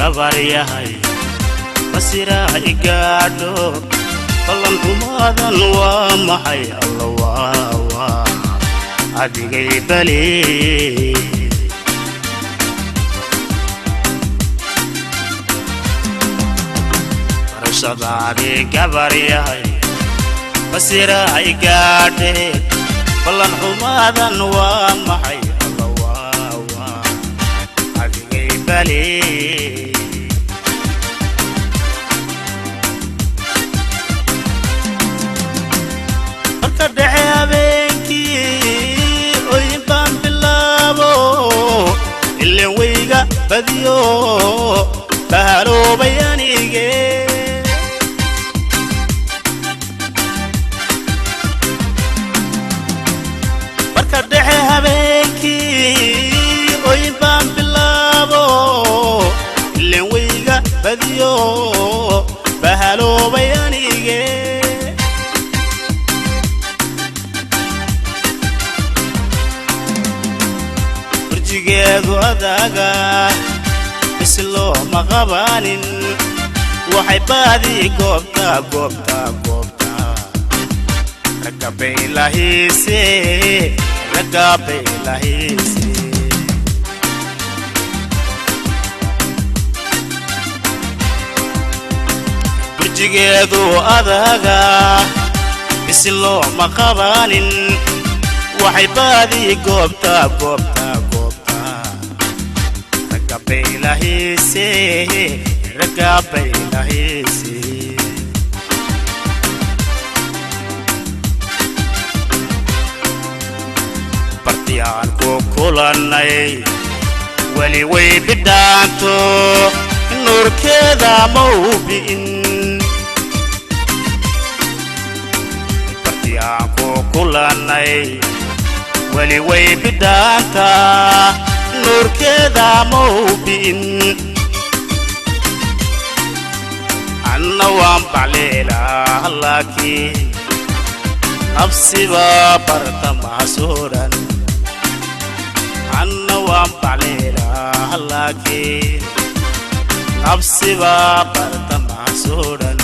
gabaryahay masira igaadho ballan umaadan waa maxay allah adigay bali rashadaadi gabaryahay masira igaadhe ballan umaadan waa maxay allah adigay bali badiyo bahalo bayanige marka dhaxe habeenkii oy baan bilaabo ileen weyga badiyo bahalo bayanige burjigeedu adaga islo maqabanin waxay baadi goobta ragabeylahiise burjigeedu adaga islo maqabanin waxay baadi goobta ragabeylahiise bartiyaan ku kulanay weli way bidhaanto nuurkeeda mawbi'in bartiyaan ku kulanay weli way bidhaanta nuurkeeda mawbi'in anna waan bacleelaa laakiin nafsiba barta mahsuuran anna waan bacleelaa laakiin nafsiba barta mahsuuran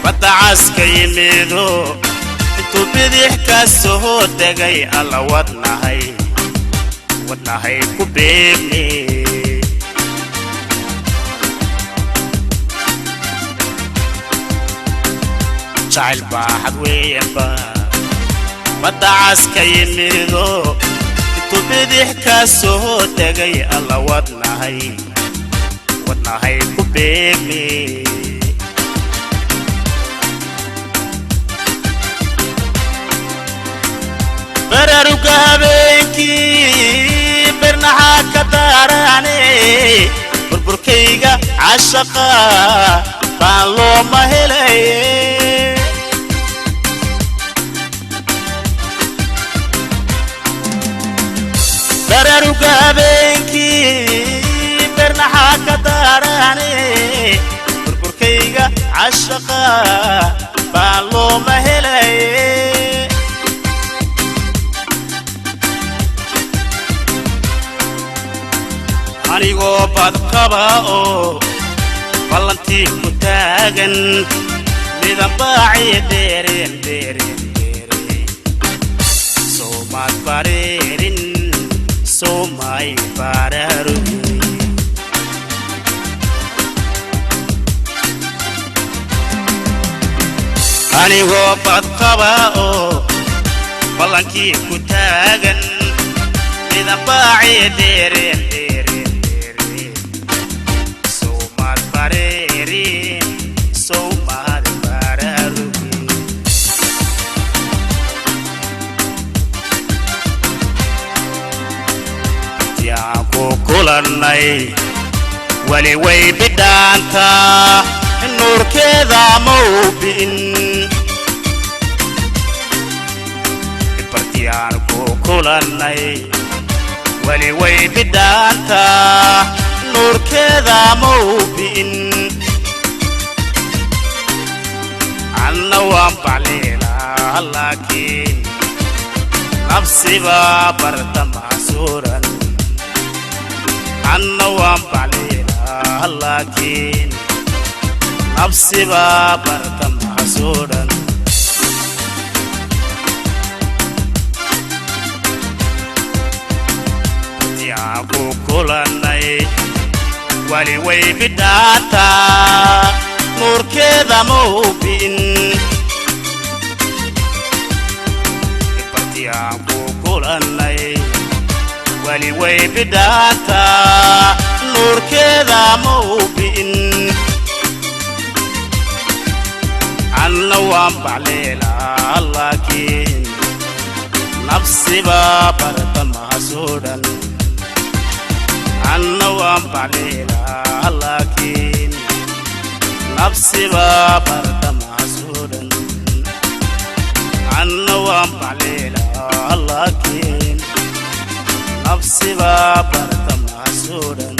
bada.cas kayimido intuu bidix ka soo degay alla wadnahay ku beegni jacayl baaxad weeyanba bada.cas kayimido intuu bidix ka soo degay alla wadnahay ku beegni bararuga habeenkii birnaha ka daarane burburkayga cashaqa baan looma helaye bararuga habeenkii birnaha ka daarane burburkayga cashaqa baan looma helaye anigoo badqaba oo ballantii ku taagan midan baaci dheereen soomaad bareerin soomay baraarugi anigoo badqaba oo ballankii ku taagan midan baaci dheereen kulannay wali way bidhaanta nuurkeeda mawbi'in bartiyaan ku kulannay wali way bidhaanta nuurkeeda mawbi'in anna waan bacleelaa laakiin nafsiba barta mahsuuran anna waan bacleelaa laakiin nafsiba barta mahsuuran bartiyaan ku kulannay wali way bidhaanta nuurkeeda mawbi'in bartiyaan ku kulannay wali way bidhaanta nuurkeeda mawbi'in anna waan bacleelaa laakiin nafsiba barta mahsuuran anna waan bacleelaa laakiin nafsiba barta mahsuuran anna waan bacleelaa laakiin nafsiba barta mahsuuran